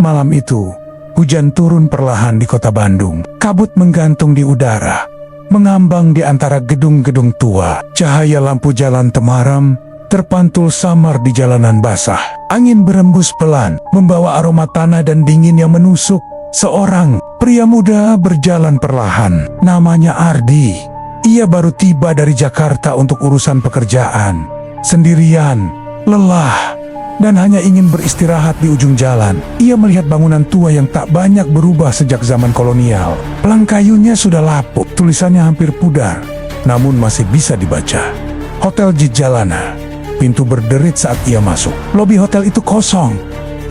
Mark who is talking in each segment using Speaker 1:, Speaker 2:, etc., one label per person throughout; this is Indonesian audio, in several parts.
Speaker 1: Malam itu, hujan turun perlahan di kota Bandung. Kabut menggantung di udara, mengambang di antara gedung-gedung tua. Cahaya lampu jalan temaram terpantul samar di jalanan basah. Angin berembus pelan, membawa aroma tanah dan dingin yang menusuk. Seorang pria muda berjalan perlahan. Namanya Ardi. Ia baru tiba dari Jakarta untuk urusan pekerjaan. Sendirian, lelah, dan hanya ingin beristirahat di ujung jalan. Ia melihat bangunan tua yang tak banyak berubah sejak zaman kolonial. Pelang kayunya sudah lapuk, tulisannya hampir pudar, namun masih bisa dibaca. Hotel Jijalana. Pintu berderit saat ia masuk. Lobi hotel itu kosong.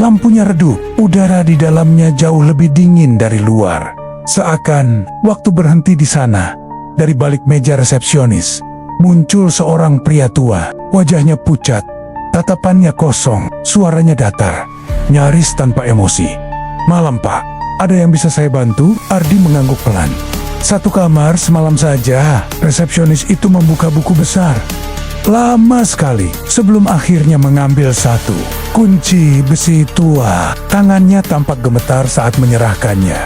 Speaker 1: Lampunya redup. Udara di dalamnya jauh lebih dingin dari luar. Seakan waktu berhenti di sana. Dari balik meja resepsionis muncul seorang pria tua. Wajahnya pucat, tatapannya kosong, suaranya datar, nyaris tanpa emosi. "Malam, Pak. Ada yang bisa saya bantu?" Ardi mengangguk pelan. "Satu kamar semalam saja." Resepsionis itu membuka buku besar. Lama sekali sebelum akhirnya mengambil satu kunci besi tua. Tangannya tampak gemetar saat menyerahkannya.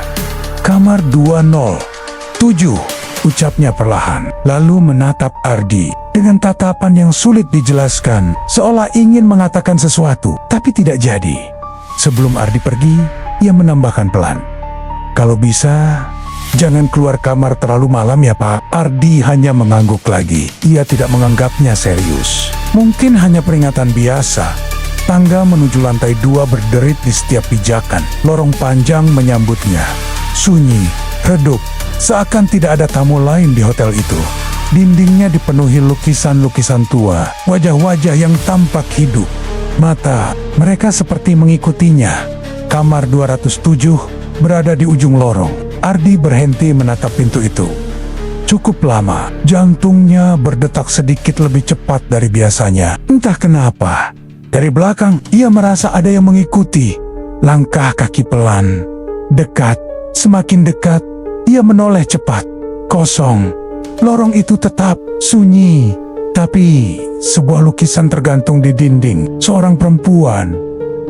Speaker 1: "Kamar 207, ucapnya perlahan, lalu menatap Ardi dengan tatapan yang sulit dijelaskan, seolah ingin mengatakan sesuatu, tapi tidak jadi. Sebelum Ardi pergi, ia menambahkan pelan, "Kalau bisa, jangan keluar kamar terlalu malam ya, Pak." Ardi hanya mengangguk lagi. Ia tidak menganggapnya serius. Mungkin hanya peringatan biasa. Tangga menuju lantai 2 berderit di setiap pijakan. Lorong panjang menyambutnya. Sunyi, redup, seakan tidak ada tamu lain di hotel itu. Dindingnya dipenuhi lukisan-lukisan tua, wajah-wajah yang tampak hidup. Mata mereka seperti mengikutinya. Kamar 207 berada di ujung lorong. Ardi berhenti menatap pintu itu. Cukup lama, jantungnya berdetak sedikit lebih cepat dari biasanya. Entah kenapa, dari belakang ia merasa ada yang mengikuti. Langkah kaki pelan, dekat, semakin dekat. Ia menoleh cepat. Kosong. Lorong itu tetap sunyi, tapi sebuah lukisan tergantung di dinding. Seorang perempuan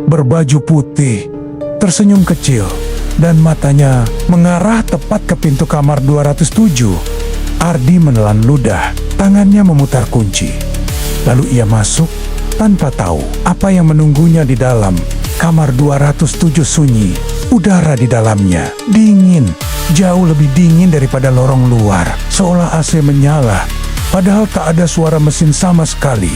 Speaker 1: berbaju putih tersenyum kecil dan matanya mengarah tepat ke pintu kamar 207. Ardi menelan ludah, tangannya memutar kunci. Lalu ia masuk tanpa tahu apa yang menunggunya di dalam. Kamar 207 sunyi, udara di dalamnya dingin, jauh lebih dingin daripada lorong luar. Seolah AC menyala, padahal tak ada suara mesin sama sekali.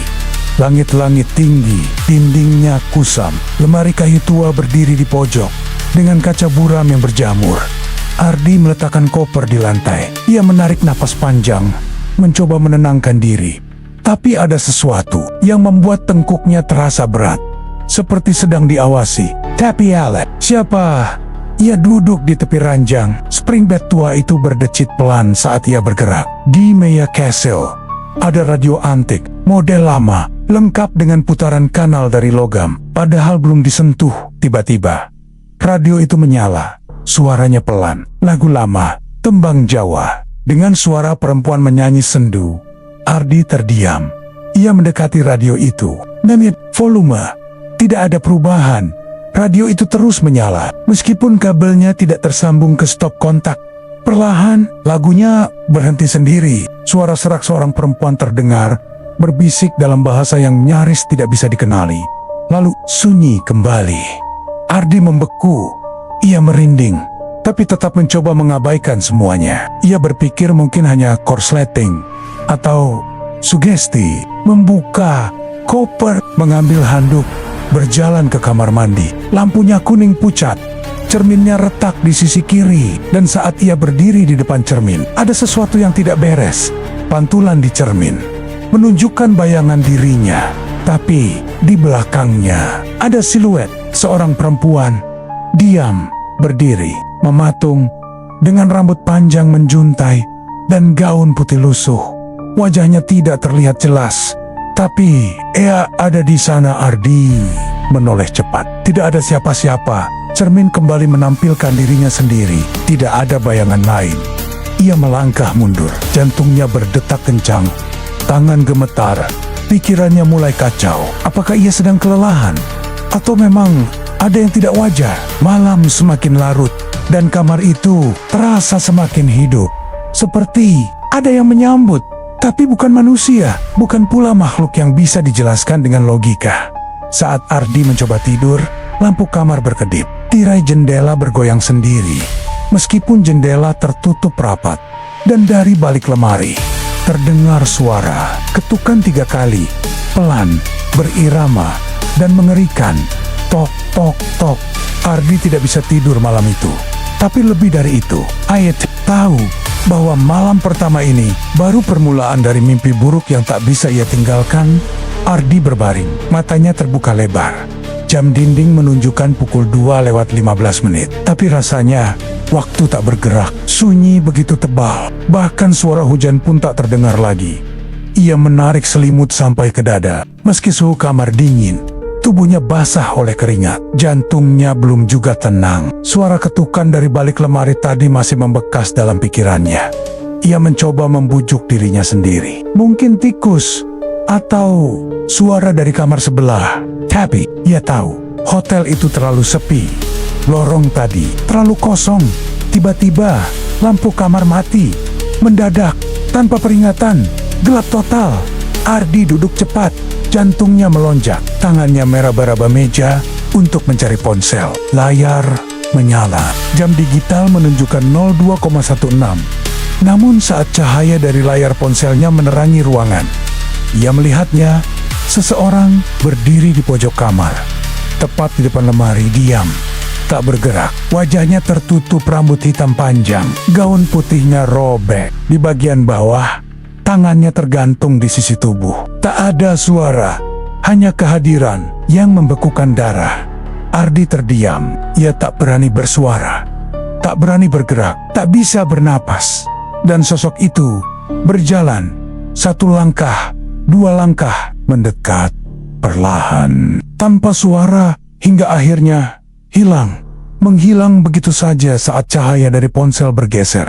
Speaker 1: Langit-langit tinggi, dindingnya kusam. Lemari kayu tua berdiri di pojok dengan kaca buram yang berjamur. Ardi meletakkan koper di lantai. Ia menarik napas panjang, mencoba menenangkan diri. Tapi ada sesuatu yang membuat tengkuknya terasa berat, seperti sedang diawasi. Tapi Alex, siapa? Ia duduk di tepi ranjang. Spring bed tua itu berdecit pelan saat ia bergerak. Di Maya Castle ada radio antik, model lama, lengkap dengan putaran kanal dari logam. Padahal belum disentuh. Tiba-tiba, radio itu menyala. Suaranya pelan, lagu lama, tembang Jawa. Dengan suara perempuan menyanyi sendu. Ardi terdiam. Ia mendekati radio itu. Namit volume. Tidak ada perubahan. Radio itu terus menyala, meskipun kabelnya tidak tersambung ke stop kontak. Perlahan, lagunya berhenti sendiri. Suara serak seorang perempuan terdengar, berbisik dalam bahasa yang nyaris tidak bisa dikenali. Lalu sunyi kembali. Ardi membeku. Ia merinding, tapi tetap mencoba mengabaikan semuanya. Ia berpikir mungkin hanya korsleting atau sugesti. Membuka koper, mengambil handuk, berjalan ke kamar mandi. Lampunya kuning pucat, cerminnya retak di sisi kiri, dan saat ia berdiri di depan cermin, ada sesuatu yang tidak beres. Pantulan di cermin menunjukkan bayangan dirinya, tapi di belakangnya ada siluet seorang perempuan, diam, berdiri, mematung, dengan rambut panjang menjuntai dan gaun putih lusuh. Wajahnya tidak terlihat jelas, tapi ia ada di sana. Ardi menoleh cepat. Tidak ada siapa-siapa. Cermin kembali menampilkan dirinya sendiri. Tidak ada bayangan lain. Ia melangkah mundur. Jantungnya berdetak kencang. Tangan gemetar. Pikirannya mulai kacau. Apakah ia sedang kelelahan? Atau memang ada yang tidak wajar. Malam semakin larut, dan kamar itu terasa semakin hidup. Seperti ada yang menyambut, tapi bukan manusia, bukan pula makhluk yang bisa dijelaskan dengan logika. Saat Ardi mencoba tidur, lampu kamar berkedip. Tirai jendela bergoyang sendiri, meskipun jendela tertutup rapat. Dan dari balik lemari, terdengar suara ketukan 3 kali, pelan, berirama, dan mengerikan. Tok, tok, tok. Ardi tidak bisa tidur malam itu. Tapi lebih dari itu, Ayet tahu bahwa malam pertama ini baru permulaan dari mimpi buruk yang tak bisa ia tinggalkan. Ardi berbaring, matanya terbuka lebar. Jam dinding menunjukkan pukul 2:15. Tapi rasanya waktu tak bergerak, sunyi begitu tebal. Bahkan suara hujan pun tak terdengar lagi. Ia menarik selimut sampai ke dada. Meski suhu kamar dingin, tubuhnya basah oleh keringat. Jantungnya belum juga tenang. Suara ketukan dari balik lemari tadi masih membekas dalam pikirannya. Ia mencoba membujuk dirinya sendiri. Mungkin tikus atau suara dari kamar sebelah. Tapi ia tahu hotel itu terlalu sepi. Lorong tadi terlalu kosong. Tiba-tiba lampu kamar mati. Mendadak, tanpa peringatan, gelap total. Ardi duduk cepat. Jantungnya melonjak. Tangannya meraba-raba meja untuk mencari ponsel. Layar menyala. Jam digital menunjukkan 02,16. Namun saat cahaya dari layar ponselnya menerangi ruangan, ia melihatnya. Seseorang berdiri di pojok kamar, tepat di depan lemari, diam, tak bergerak. Wajahnya tertutup rambut hitam panjang, gaun putihnya robek. Di bagian bawah, tangannya tergantung di sisi tubuh. Tak ada suara, hanya kehadiran yang membekukan darah. Ardi terdiam, ia tak berani bersuara, tak berani bergerak, tak bisa bernapas. Dan sosok itu berjalan, 1 langkah, 2 langkah, mendekat, perlahan, tanpa suara, hingga akhirnya hilang. Menghilang begitu saja saat cahaya dari ponsel bergeser.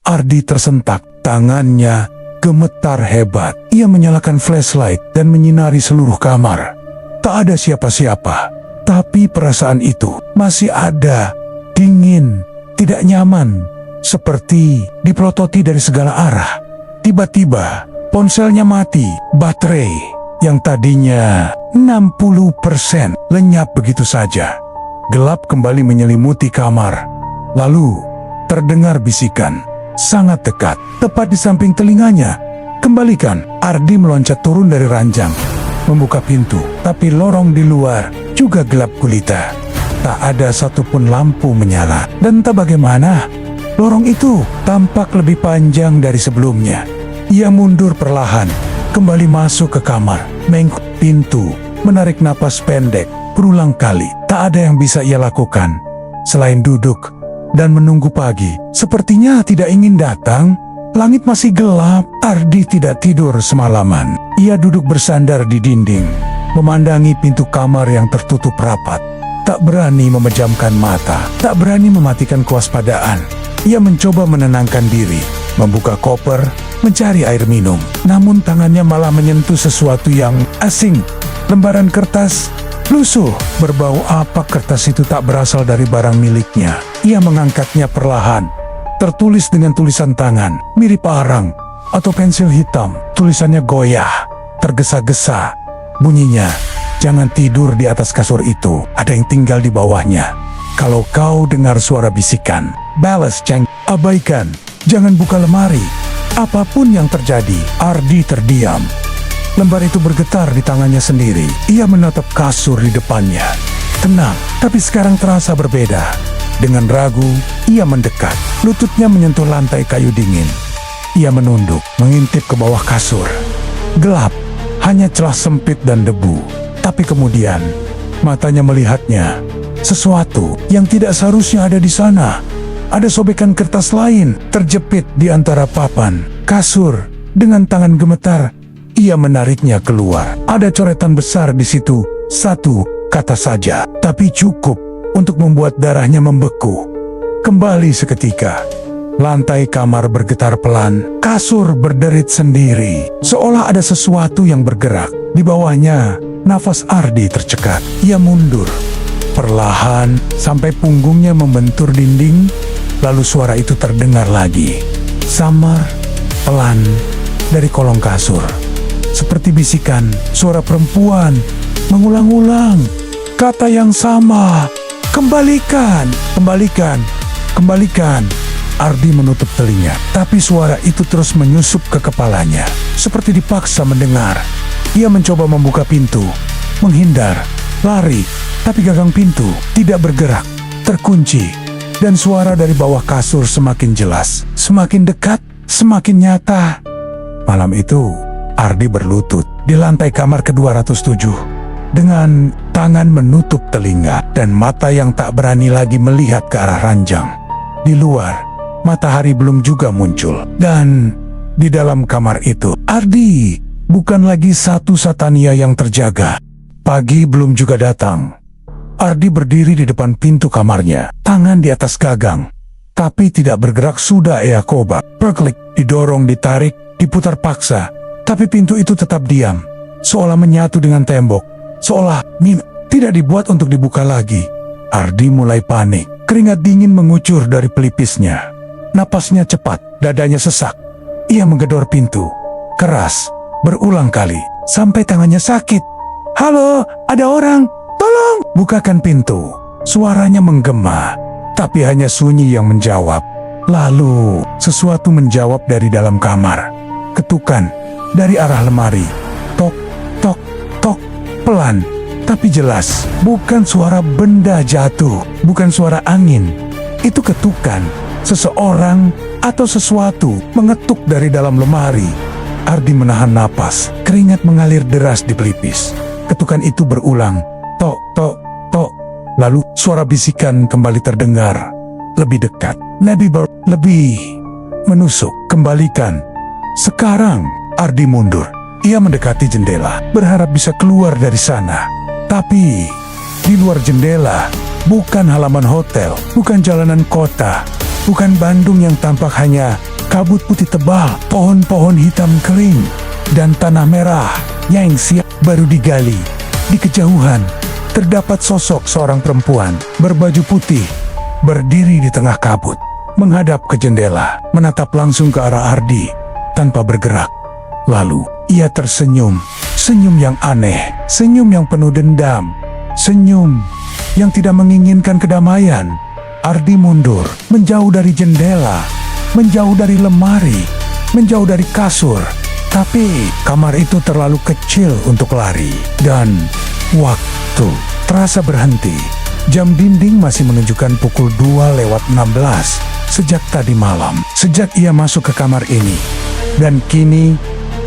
Speaker 1: Ardi tersentak, tangannya gemetar hebat. Ia menyalakan flashlight dan menyinari seluruh kamar. Tak ada siapa-siapa, tapi perasaan itu masih ada, dingin, tidak nyaman, seperti dipelototi dari segala arah. Tiba-tiba, ponselnya mati, baterai yang tadinya 60% lenyap begitu saja. Gelap kembali menyelimuti kamar. Lalu terdengar bisikan sangat dekat, tepat di samping telinganya. Kembalikan. Ardi meloncat turun dari ranjang, membuka pintu. Tapi lorong di luar juga gelap gulita. Tak ada satupun lampu menyala. Dan tak bagaimana, lorong itu tampak lebih panjang dari sebelumnya. Ia mundur perlahan, kembali masuk ke kamar, mengikuti pintu, menarik napas pendek, berulang kali. Tak ada yang bisa ia lakukan, selain duduk dan menunggu pagi. Sepertinya tidak ingin datang. Langit masih gelap. Ardi tidak tidur semalaman. Ia duduk bersandar di dinding, memandangi pintu kamar yang tertutup rapat. Tak berani memejamkan mata, tak berani mematikan kewaspadaan. Ia mencoba menenangkan diri, membuka koper, mencari air minum. Namun tangannya malah menyentuh sesuatu yang asing. Lembaran kertas lusuh, berbau apak. Kertas itu tak berasal dari barang miliknya. Ia mengangkatnya perlahan. Tertulis dengan tulisan tangan, mirip arang atau pensil hitam. Tulisannya goyah, tergesa-gesa. Bunyinya, jangan tidur di atas kasur itu, ada yang tinggal di bawahnya. Kalau kau dengar suara bisikan, balas ceng, abaikan, jangan buka lemari. Apapun yang terjadi, Ardi terdiam. Lembar itu bergetar di tangannya sendiri. Ia menatap kasur di depannya. Tenang, tapi sekarang terasa berbeda. Dengan ragu, ia mendekat. Lututnya menyentuh lantai kayu dingin. Ia menunduk, mengintip ke bawah kasur. Gelap, hanya celah sempit dan debu. Tapi kemudian, matanya melihatnya. Sesuatu yang tidak seharusnya ada di sana. Ada sobekan kertas lain terjepit di antara papan kasur. Dengan tangan gemetar, ia menariknya keluar. Ada coretan besar di situ, 1 kata saja, tapi cukup untuk membuat darahnya membeku. Kembali seketika, lantai kamar bergetar pelan, kasur berderit sendiri, seolah ada sesuatu yang bergerak. Di bawahnya, nafas Ardi tercekat. Ia mundur, perlahan sampai punggungnya membentur dinding. Lalu suara itu terdengar lagi, samar, pelan, dari kolong kasur. Seperti bisikan suara perempuan mengulang-ulang kata yang sama, "Kembalikan, kembalikan, kembalikan." Ardi menutup telinga, tapi suara itu terus menyusup ke kepalanya, seperti dipaksa mendengar. Ia mencoba membuka pintu, menghindar, lari, tapi gagang pintu tidak bergerak, terkunci. Dan suara dari bawah kasur semakin jelas, semakin dekat, semakin nyata. Malam itu, Ardi berlutut di lantai kamar ke-207 dengan tangan menutup telinga dan mata yang tak berani lagi melihat ke arah ranjang. Di luar, matahari belum juga muncul. Dan di dalam kamar itu, Ardi bukan lagi satu Satania yang terjaga. Pagi belum juga datang. Ardi berdiri di depan pintu kamarnya, tangan di atas gagang. Tapi tidak bergerak sudah Yakoba. Perklik, didorong, ditarik, diputar paksa. Tapi pintu itu tetap diam, seolah menyatu dengan tembok. Seolah tidak dibuat untuk dibuka lagi. Ardi mulai panik. Keringat dingin mengucur dari pelipisnya. Napasnya cepat, dadanya sesak. Ia menggedor pintu, keras, berulang kali, sampai tangannya sakit. "Halo, ada orang? Tolong, bukakan pintu." Suaranya menggema, tapi hanya sunyi yang menjawab. Lalu, sesuatu menjawab dari dalam kamar. Ketukan dari arah lemari. Tok, tok, tok, pelan, tapi jelas. Bukan suara benda jatuh, bukan suara angin. Itu ketukan seseorang atau sesuatu mengetuk dari dalam lemari. Ardi menahan napas, keringat mengalir deras di pelipis. Ketukan itu berulang, tok, tok, tok. Lalu suara bisikan kembali terdengar, lebih dekat, lebih menusuk. "Kembalikan." Sekarang Ardi mundur. Ia mendekati jendela, berharap bisa keluar dari sana. Tapi di luar jendela, bukan halaman hotel, bukan jalanan kota, bukan Bandung yang tampak hanya kabut putih tebal, pohon-pohon hitam kering, dan tanah merah yang siap baru digali. Di kejauhan, terdapat sosok seorang perempuan berbaju putih, berdiri di tengah kabut, menghadap ke jendela, menatap langsung ke arah Ardi, tanpa bergerak. Lalu, ia tersenyum, senyum yang aneh, senyum yang penuh dendam, senyum yang tidak menginginkan kedamaian. Ardi mundur, menjauh dari jendela, menjauh dari lemari, menjauh dari kasur. Tapi kamar itu terlalu kecil untuk lari. Dan waktu terasa berhenti. Jam dinding masih menunjukkan pukul 2:16 sejak tadi malam. Sejak ia masuk ke kamar ini. Dan kini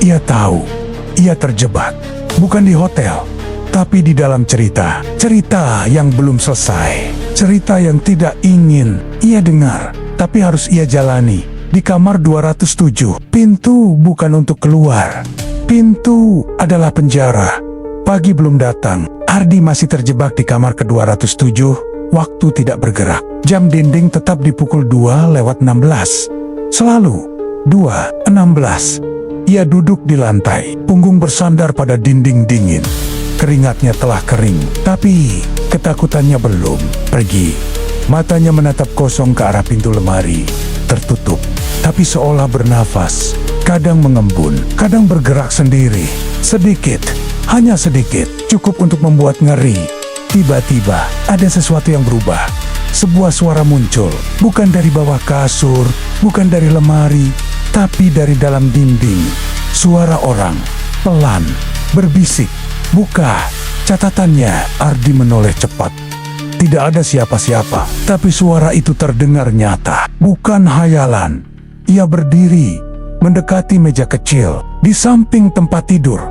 Speaker 1: ia tahu, ia terjebak. Bukan di hotel, tapi di dalam cerita. Cerita yang belum selesai. Cerita yang tidak ingin ia dengar, tapi harus ia jalani. Di kamar 207, pintu bukan untuk keluar. Pintu adalah penjara. Pagi belum datang. Ardi masih terjebak di kamar ke-207. Waktu tidak bergerak. Jam dinding tetap di pukul 2:16. Selalu 2:16. Ia duduk di lantai, punggung bersandar pada dinding dingin. Keringatnya telah kering, tapi ketakutannya belum pergi. Matanya menatap kosong ke arah pintu lemari, tertutup, tapi seolah bernafas. Kadang mengembun, kadang bergerak sendiri. Sedikit, hanya sedikit, cukup untuk membuat ngeri. Tiba-tiba, ada sesuatu yang berubah. Sebuah suara muncul, bukan dari bawah kasur, bukan dari lemari, tapi dari dalam dinding. Suara orang, pelan, berbisik. "Buka." Catatannya, Ardi menoleh cepat. Tidak ada siapa-siapa, tapi suara itu terdengar nyata, bukan hayalan. Ia berdiri, mendekati meja kecil, di samping tempat tidur.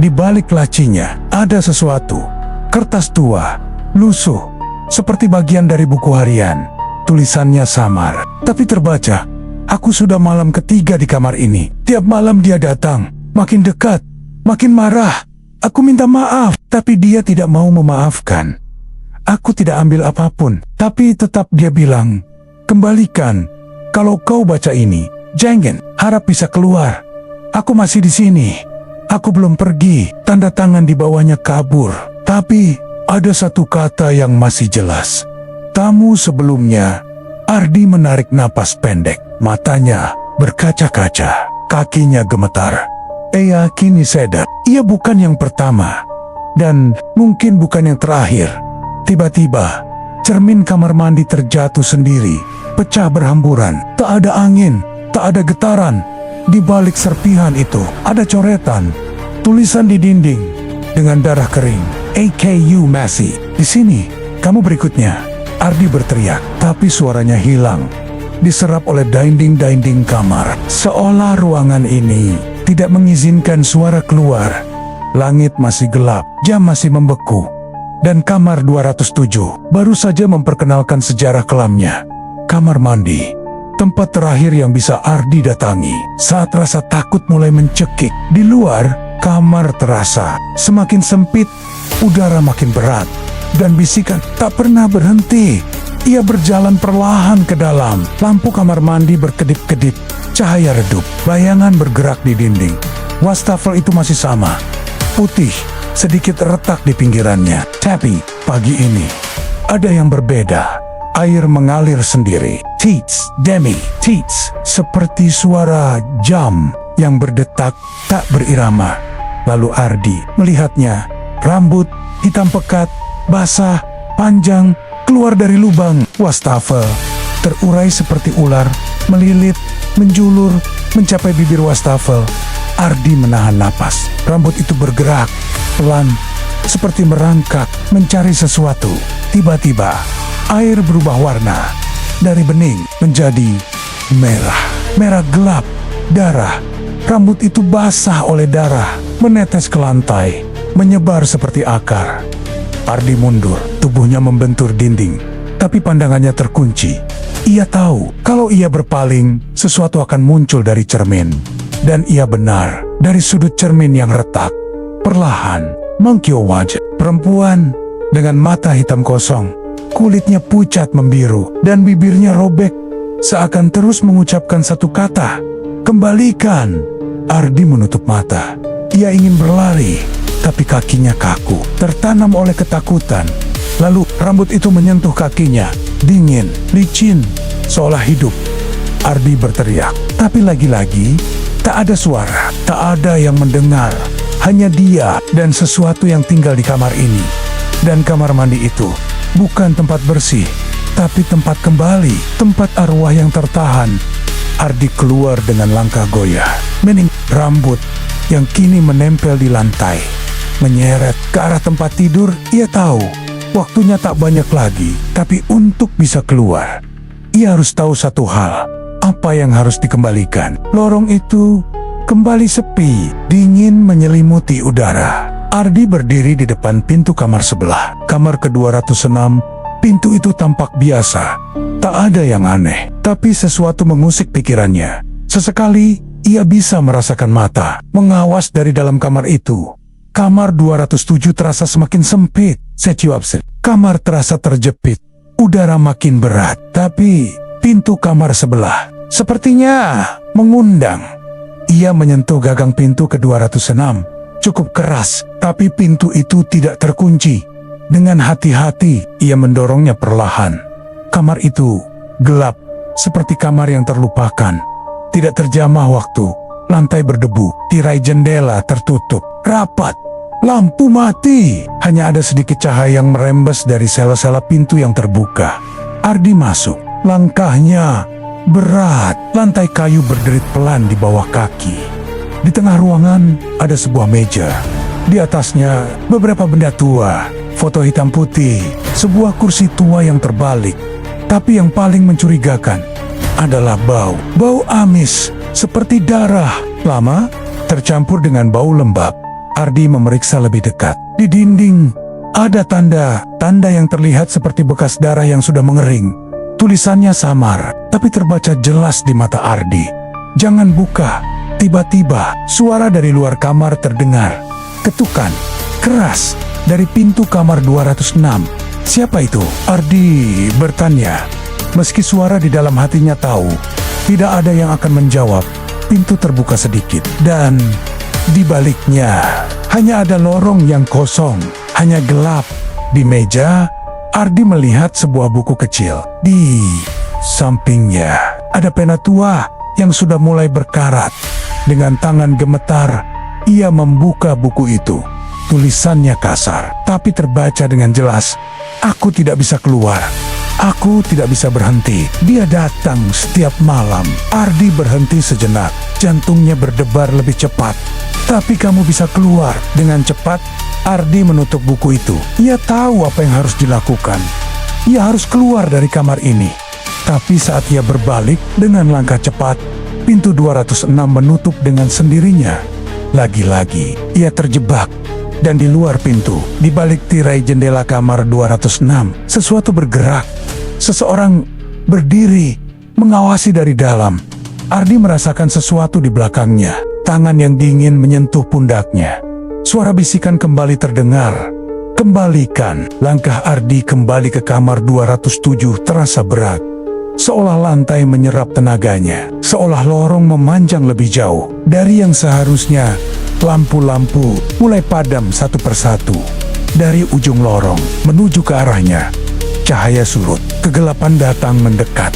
Speaker 1: Di balik lacinya, ada sesuatu. Kertas tua, lusuh, seperti bagian dari buku harian. Tulisannya samar, tapi terbaca. "Aku sudah malam ketiga di kamar ini. Tiap malam dia datang, makin dekat, makin marah. Aku minta maaf, tapi dia tidak mau memaafkan. Aku tidak ambil apapun, tapi tetap dia bilang, 'Kembalikan. Kalau kau baca ini, jangan harap bisa keluar. Aku masih di sini. Aku belum pergi.' Tanda tangan di bawahnya kabur. Tapi ada satu kata yang masih jelas. Tamu sebelumnya. Ardi menarik napas pendek. Matanya berkaca-kaca. Kakinya gemetar. Ia kini sadar. Ia bukan yang pertama. Dan mungkin bukan yang terakhir. Tiba-tiba, cermin kamar mandi terjatuh sendiri. Pecah berhamburan. Tak ada angin. Tak ada getaran. Di balik serpihan itu, ada coretan. Tulisan di dinding. Dengan darah kering. AKU Messi. Di sini, kamu berikutnya. Ardi berteriak, tapi suaranya hilang. Diserap oleh dinding-dinding kamar. Seolah ruangan ini tidak mengizinkan suara keluar. Langit masih gelap, jam masih membeku. Dan kamar 207 baru saja memperkenalkan sejarah kelamnya. Kamar mandi, tempat terakhir yang bisa Ardi datangi saat rasa takut mulai mencekik. Di luar, kamar terasa semakin sempit, udara makin berat, dan bisikan tak pernah berhenti. Ia berjalan perlahan ke dalam. Lampu kamar mandi berkedip-kedip, cahaya redup, bayangan bergerak di dinding. Wastafel itu masih sama, putih, sedikit retak di pinggirannya. Tapi pagi ini ada yang berbeda. Air mengalir sendiri. Tits, Demi, tits. Seperti suara jam yang berdetak tak berirama. Lalu Ardi melihatnya. Rambut hitam pekat, basah, panjang, keluar dari lubang. Wastafel terurai seperti ular, melilit, menjulur, mencapai bibir wastafel. Ardi menahan napas. Rambut itu bergerak, pelan, seperti merangkak, mencari sesuatu. Tiba-tiba, air berubah warna. Dari bening menjadi merah. Merah gelap, darah. Rambut itu basah oleh darah, menetes ke lantai, menyebar seperti akar. Ardi mundur, tubuhnya membentur dinding, tapi pandangannya terkunci. Ia tahu kalau ia berpaling, sesuatu akan muncul dari cermin. Dan ia benar, dari sudut cermin yang retak. Perlahan, mengkiau wajah perempuan dengan mata hitam kosong. Kulitnya pucat membiru dan bibirnya robek, seakan terus mengucapkan satu kata, "Kembalikan." Ardi menutup mata. Ia ingin berlari, tapi kakinya kaku, tertanam oleh ketakutan. Lalu rambut itu menyentuh kakinya, dingin, licin, seolah hidup. Ardi berteriak, tapi lagi-lagi tak ada suara, tak ada yang mendengar. Hanya dia dan sesuatu yang tinggal di kamar ini. Dan kamar mandi itu bukan tempat bersih, tapi tempat kembali, tempat arwah yang tertahan. Ardi keluar dengan langkah goyah, mening rambut yang kini menempel di lantai, menyeret ke arah tempat tidur. Ia tahu waktunya tak banyak lagi, tapi untuk bisa keluar, ia harus tahu satu hal. Apa yang harus dikembalikan? Lorong itu kembali sepi, dingin menyelimuti udara. Ardi berdiri di depan pintu kamar sebelah, kamar ke-206. Pintu itu tampak biasa, tak ada yang aneh, tapi sesuatu mengusik pikirannya. Sesekali, ia bisa merasakan mata mengawas dari dalam kamar itu. Kamar 207 terasa semakin sempit. Kamar terasa terjepit, udara makin berat, tapi pintu kamar sebelah sepertinya mengundang. Ia menyentuh gagang pintu ke-206, cukup keras, tapi pintu itu tidak terkunci. Dengan hati-hati, ia mendorongnya perlahan. Kamar itu gelap, seperti kamar yang terlupakan. Tidak terjamah waktu, lantai berdebu, tirai jendela tertutup, rapat. Lampu mati, hanya ada sedikit cahaya yang merembes dari sela-sela pintu yang terbuka. Ardi masuk, langkahnya berat, lantai kayu berderit pelan di bawah kaki. Di tengah ruangan ada sebuah meja. Di atasnya beberapa benda tua, foto hitam putih, sebuah kursi tua yang terbalik. Tapi yang paling mencurigakan adalah bau amis, seperti darah, lama, tercampur dengan bau lembab. Ardi memeriksa lebih dekat. Di dinding ada tanda yang terlihat seperti bekas darah yang sudah mengering. Tulisannya samar, tapi terbaca jelas di mata Ardi. "Jangan buka." Tiba-tiba, suara dari luar kamar terdengar. Ketukan keras dari pintu kamar 206. "Siapa itu?" Ardi bertanya. Meski suara di dalam hatinya tahu, tidak ada yang akan menjawab. Pintu terbuka sedikit, dan di baliknya hanya ada lorong yang kosong, hanya gelap, Di meja, Ardi melihat sebuah buku kecil. Di sampingnya ada pena tua yang sudah mulai berkarat. Dengan tangan gemetar, ia membuka buku itu. Tulisannya kasar, tapi terbaca dengan jelas. Aku tidak bisa keluar. Aku tidak bisa berhenti. Dia datang setiap malam. Ardi berhenti sejenak. Jantungnya berdebar lebih cepat. Tapi kamu bisa keluar. Dengan cepat, Ardi menutup buku itu. Ia tahu apa yang harus dilakukan. Ia harus keluar dari kamar ini. Tapi saat ia berbalik dengan langkah cepat, pintu 206 menutup dengan sendirinya. Lagi-lagi, ia terjebak. Dan di luar pintu, di balik tirai jendela kamar 206, sesuatu bergerak. Seseorang berdiri, mengawasi dari dalam. Ardi merasakan sesuatu di belakangnya. Tangan yang dingin menyentuh pundaknya. Suara bisikan kembali terdengar. Kembalikan. Langkah Ardi kembali ke kamar 207 terasa berat. Seolah lantai menyerap tenaganya. Seolah lorong memanjang lebih jauh. Dari yang seharusnya, lampu-lampu mulai padam satu persatu. Dari ujung lorong menuju ke arahnya, cahaya surut. Kegelapan datang mendekat.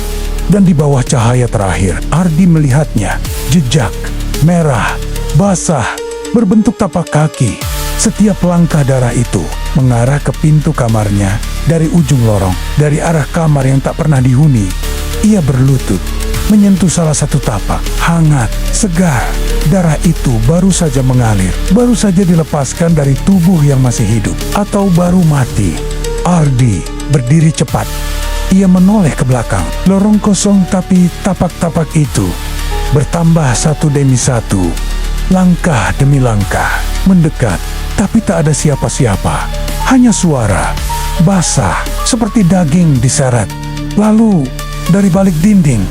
Speaker 1: Dan di bawah cahaya terakhir, Ardi melihatnya. Jejak merah, basah, berbentuk tapak kaki. Setiap langkah darah itu mengarah ke pintu kamarnya. Dari ujung lorong, dari arah kamar yang tak pernah dihuni, ia berlutut, menyentuh salah satu tapak. Hangat, segar. Darah itu baru saja mengalir, baru saja dilepaskan dari tubuh yang masih hidup, atau baru mati. Ardi berdiri cepat. Ia menoleh ke belakang. Lorong kosong, tapi tapak-tapak itu bertambah satu demi satu. Langkah demi langkah mendekat, tapi tak ada siapa-siapa. Hanya suara basah seperti daging diseret. Lalu dari balik dinding,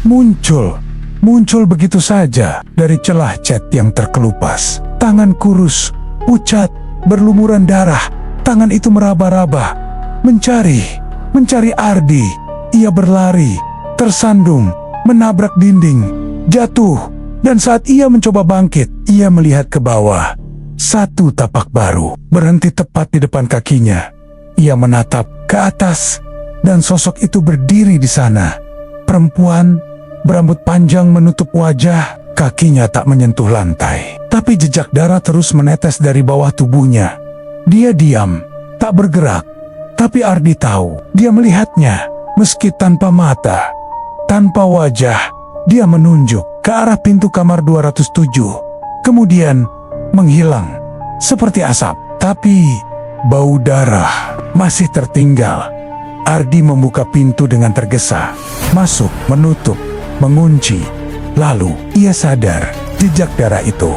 Speaker 1: muncul begitu saja dari celah cat yang terkelupas. Tangan kurus, pucat, berlumuran darah. Tangan itu meraba-raba, mencari Ardi. Ia berlari, tersandung, menabrak dinding, jatuh. Dan saat ia mencoba bangkit, ia melihat ke bawah. Satu tapak baru berhenti tepat di depan kakinya. Ia menatap ke atas, dan sosok itu berdiri di sana. Perempuan berambut panjang menutup wajah, kakinya tak menyentuh lantai. Tapi jejak darah terus menetes dari bawah tubuhnya. Dia diam, tak bergerak. Tapi Ardi tahu, dia melihatnya. Meski tanpa mata, tanpa wajah, dia menunjuk ke arah pintu kamar 207. Kemudian menghilang seperti asap. Tapi bau darah masih tertinggal. Ardi membuka pintu dengan tergesa. Masuk, menutup, mengunci. Lalu ia sadar jejak darah itu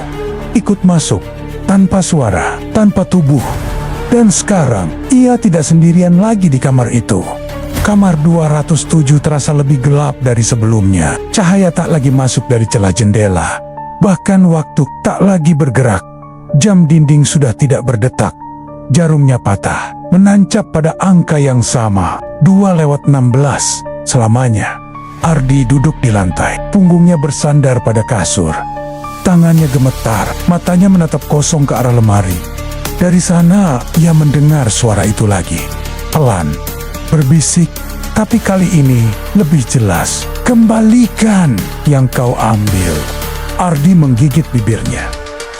Speaker 1: ikut masuk tanpa suara, tanpa tubuh. Dan sekarang ia tidak sendirian lagi di kamar itu. Kamar 207 terasa lebih gelap dari sebelumnya. Cahaya tak lagi masuk dari celah jendela. Bahkan waktu tak lagi bergerak. Jam dinding sudah tidak berdetak. Jarumnya patah, menancap pada angka yang sama, 2:16 selamanya. Ardi duduk di lantai, punggungnya bersandar pada kasur. Tangannya gemetar, matanya menatap kosong ke arah lemari. Dari sana, ia mendengar suara itu lagi. Pelan, berbisik, tapi kali ini lebih jelas. Kembalikan yang kau ambil. Ardi menggigit bibirnya.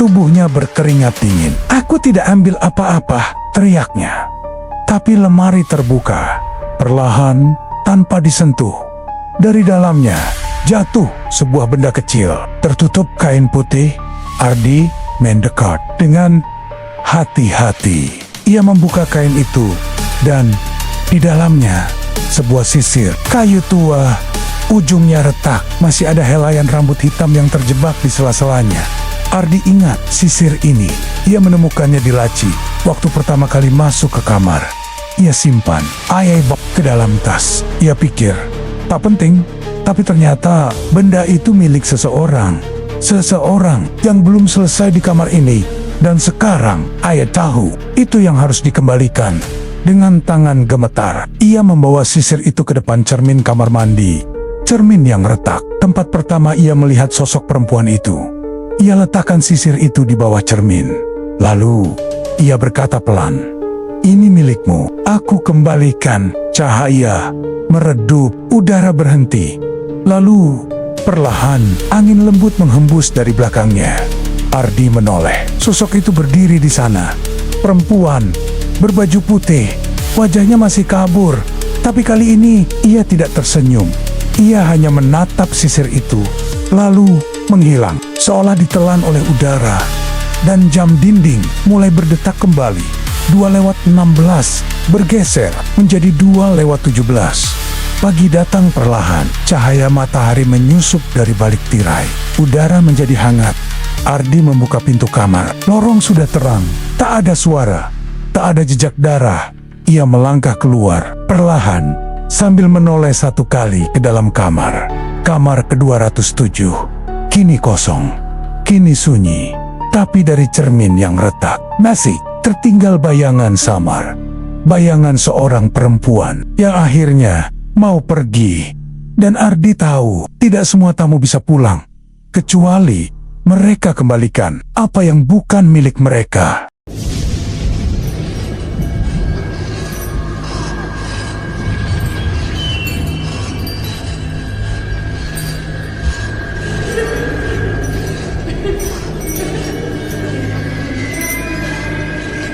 Speaker 1: Tubuhnya berkeringat dingin. Aku tidak ambil apa-apa, teriaknya. Tapi lemari terbuka, perlahan, tanpa disentuh. Dari dalamnya, jatuh sebuah benda kecil, tertutup kain putih. Ardi mendekat dengan hati-hati. Ia membuka kain itu, dan di dalamnya sebuah sisir kayu tua. Ujungnya retak, masih ada helaian rambut hitam yang terjebak di sela-selanya. Ardi ingat sisir ini. Ia menemukannya di laci waktu pertama kali masuk ke kamar. Ia simpan ke dalam tas. Ia pikir, tak penting, tapi ternyata benda itu milik seseorang. Seseorang yang belum selesai di kamar ini. Dan sekarang, Ayah tahu, itu yang harus dikembalikan. Dengan tangan gemetar, ia membawa sisir itu ke depan cermin kamar mandi. Cermin yang retak, tempat pertama ia melihat sosok perempuan itu. Ia letakkan sisir itu di bawah cermin. Lalu, ia berkata pelan, Ini milikmu, aku kembalikan. Cahaya meredup, udara berhenti. Lalu, perlahan, angin lembut menghembus dari belakangnya. Ardi menoleh. Sosok itu berdiri di sana. Perempuan, berbaju putih. Wajahnya masih kabur. Tapi kali ini, ia tidak tersenyum. Ia hanya menatap sisir itu. Lalu, menghilang. Seolah ditelan oleh udara. Dan jam dinding mulai berdetak kembali. 2:16 bergeser menjadi 2:17. Pagi datang perlahan. Cahaya matahari menyusup dari balik tirai. Udara menjadi hangat. Ardi membuka pintu kamar. Lorong sudah terang. Tak ada suara. Tak ada jejak darah. Ia melangkah keluar. Perlahan. Sambil menoleh satu kali ke dalam kamar. Kamar ke-207. Kini kosong. Kini sunyi. Tapi dari cermin yang retak masih tertinggal bayangan samar. Bayangan seorang perempuan yang akhirnya mau pergi. Dan Ardi tahu tidak semua tamu bisa pulang. Kecuali mereka kembalikan apa yang bukan milik mereka.